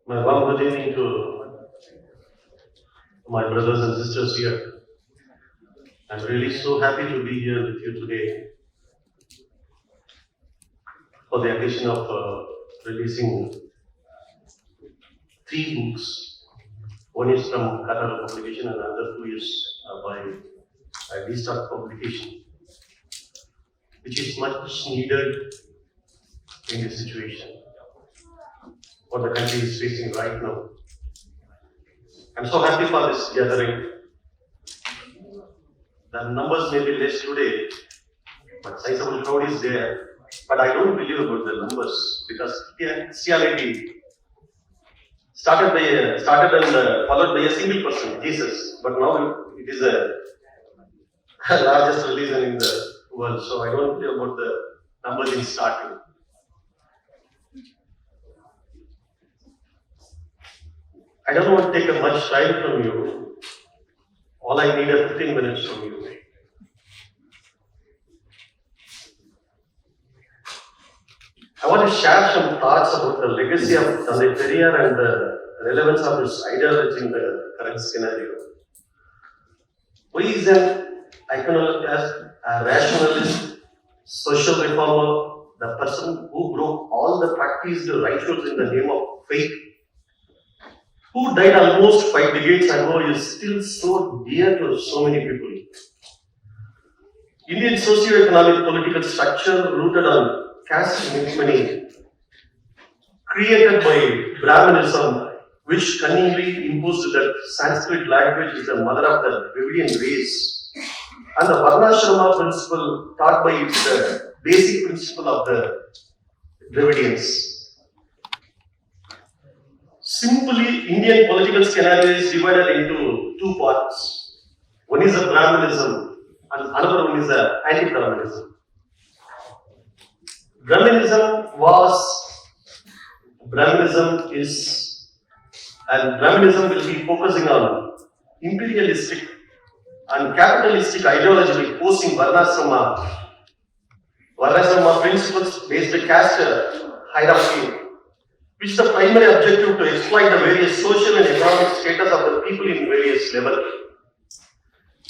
My warm good evening to my brothers and sisters here. I'm really so happy to be here with you today for the occasion of releasing three books. One is from Qatar Publication and another two is by Restart Publication, which is much needed in this situation, what the country is facing right now. I'm so happy for this gathering. The numbers may be less today, but sizable crowd is there. But I don't believe about the numbers because Christianity started and followed by a single person, Jesus. But now it is a largest religion in the world. So I don't believe about the numbers in starting. I don't want to take much time from you. All I need is 15 minutes from you. I want to share some thoughts about the legacy of Periyar and the relevance of his ideology in the current scenario. He is an iconoclast, a rationalist, social reformer, the person who broke all the practiced rituals in the name of faith, who died almost 5 decades ago, is still so dear to so many people. Indian socio-economic political structure rooted on caste hegemony, created by Brahmanism, which cunningly imposed that Sanskrit language is the mother of the Dravidian race, and the Varnashrama principle taught by its the basic principle of the Dravidians. Simply, Indian political scenario is divided into two parts. One is a Brahmanism and another one is a anti-Brahmanism. Brahmanism will be focusing on imperialistic and capitalistic ideology opposing Varnashrama principles based caste hierarchy, which is the primary objective to exploit the various social and economic status of the people in various levels.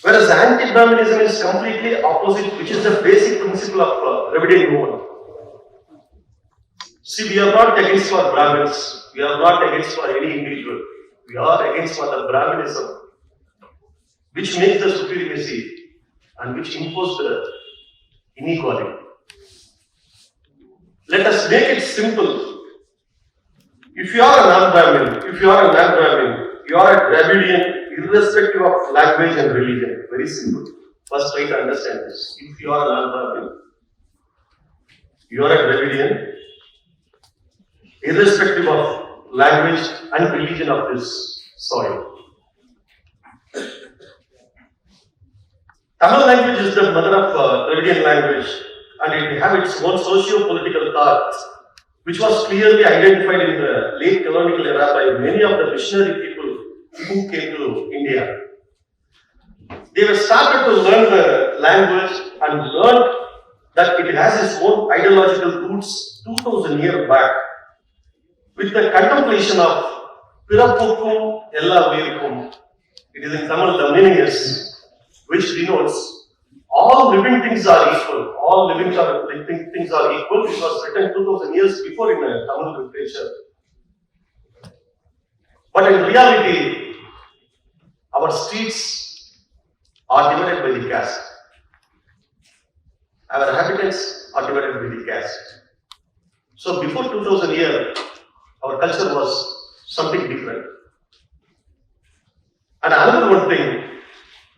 Whereas anti-Brahmanism is completely opposite, which is the basic principle of Dravidian movement. See, we are not against for Brahmins, we are not against for any individual, we are against for the Brahmanism, which makes the supremacy and which imposes the inequality. Let us make it simple. If you are a non-Brahmin, you are a Dravidian, irrespective of language and religion. Very simple. First, try to understand this. If you are a non-Brahmin, you are a Dravidian, irrespective of language and religion of this soil. Tamil language is the mother of Dravidian language, and it has its own socio-political thoughts, which was clearly identified in the late colonial era by many of the missionary people who came to India. They were started to learn the language and learned that it has its own ideological roots 2000 years back, with the contemplation of Pirapukkum Ella Virkum. It is in Tamil, the meaning is, which denotes all living things are equal. All living things are equal. It was written 2000 years before in Tamil literature. But in reality, our streets are divided by the caste. Our inhabitants are divided by the caste. So before 2000 years, our culture was something different. And another one thing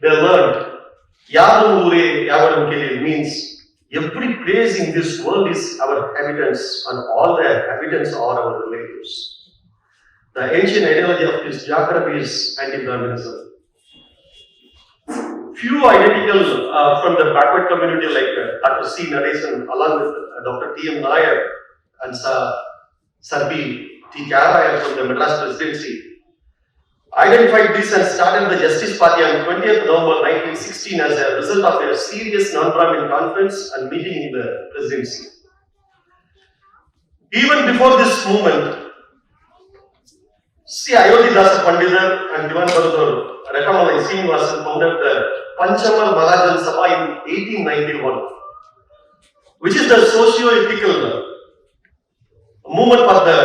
they learned, Yadam Ure Yavaram Kelil means every place in this world is our inhabitants and all the inhabitants are our relatives. The ancient ideology of this geography is anti-Brahmanism. Few identical from the backward community like Dr. C. Nadesan along with Dr. T. M. Nair and Sarbi T. Karaya from the Madras Presidency identified this and started the Justice Party on 20th November 1916 as a result of a serious non-Brahmin conference and meeting in the presidency. Even before this movement, See, Ayodhya Pandidar and Divan Bahadur Rakamalai Srinivasan founded the Panchamar Mahajan Sabha in 1891, which is the socio-ethical movement for the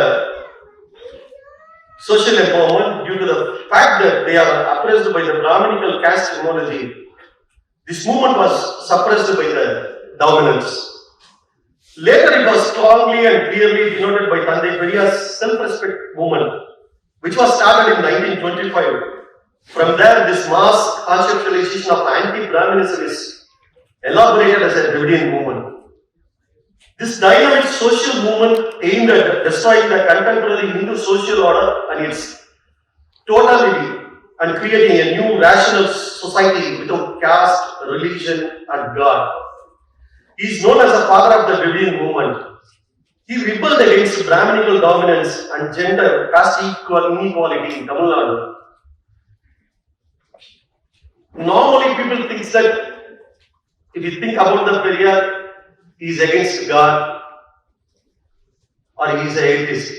social empowerment due to the fact that they are oppressed by the Brahminical caste terminology. This movement was suppressed by the dominance. Later, it was strongly and clearly denoted by Tandai Periyar's self-respect movement, which was started in 1925. From there, this mass conceptualization of anti-Brahminism is elaborated as a Dravidian movement. This dynamic social movement aimed at destroying the contemporary Hindu social order and its totality and creating a new rational society without caste, religion, and God. He is known as the father of the Dravidian movement. He rebelled against Brahminical dominance and gender caste inequality in Tamil Nadu. Normally, people think that if you think about the Periyar, he is against God or he is an atheist.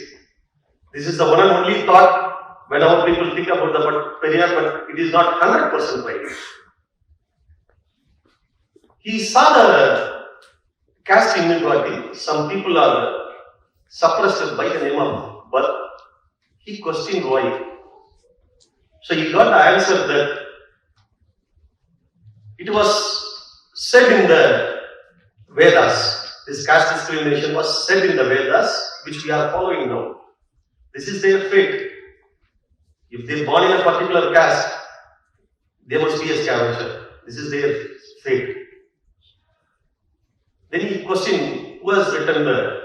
This is the one and only thought whenever people think about the Periyar, but it is not 100% right. He saw the caste inequality. Some people are suppressed by the name of birth. He questioned why. So he got the answer that it was said in the Vedas. This caste discrimination was said in the Vedas, which we are following now. This is their fate. If they are born in a particular caste, they must be a scavenger. This is their fate. Then he questioned who has written the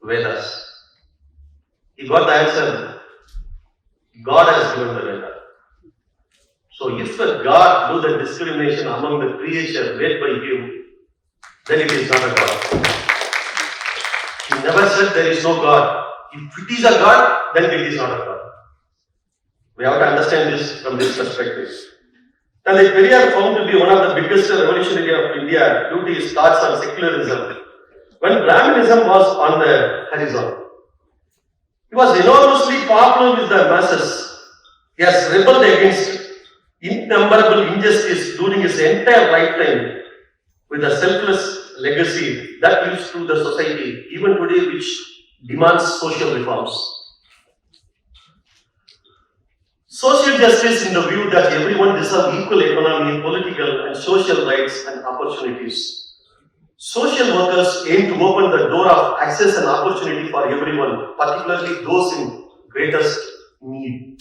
Vedas. He got the answer. God has given the Vedas. So if a God do the discrimination among the creature made by him, then it is not a God. He never said there is no God. If it is a God, then it is not a God. We have to understand this from this perspective. And the Periyar found to be one of the biggest revolutionary of India due to his thoughts on secularism. When Brahminism was on the horizon, he was enormously popular with the masses. He has rebelled against innumerable injustice during his entire lifetime with a selfless legacy that lives through the society even today, which demands social reforms. Social justice in the view that everyone deserves equal economic, political and social rights and opportunities. Social workers aim to open the door of access and opportunity for everyone, particularly those in greatest need.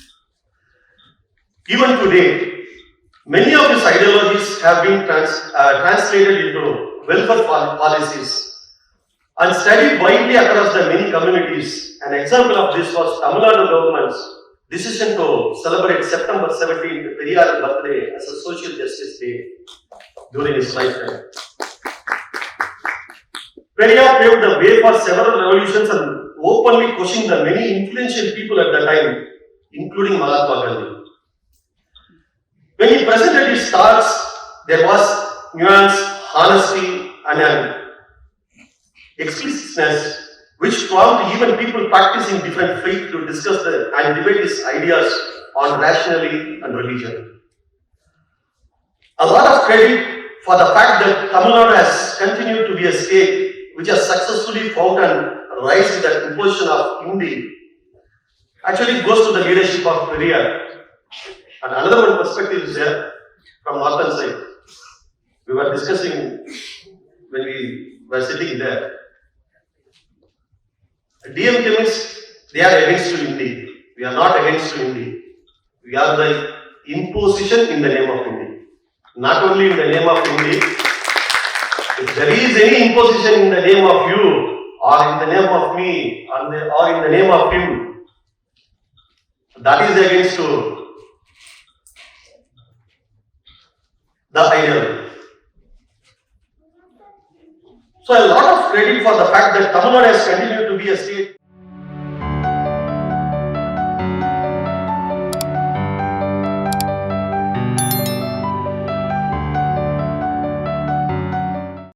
Even today, many of his ideologies have been translated into welfare policies and studied widely across the many communities. An example of this was Tamil Nadu government's decision to celebrate September 17th, Periyar's birthday, as a social justice day during his lifetime. Periyar paved the way for several revolutions and openly questioned the many influential people at the time, including Mahatma Gandhi. When he presented his thoughts, there was nuance, honesty, and an explicitness which prompted even people practicing different faiths to discuss and debate his ideas on rationality and religion. A lot of credit for the fact that Tamil Nadu has continued to be a state which has successfully fought and raised the imposition of Hindi actually goes to the leadership of Periyar. And another one perspective is here from northern side. We were discussing when we were sitting there. DMK means they are against Hindi. We are not against Hindi. We are the imposition in the name of Hindi. Not only in the name of Hindi. If there is any imposition in the name of you, or in the name of me, or in the name of him, that is against the ideal. So a lot of credit for the fact that Tamil Nadu has continued to be a state.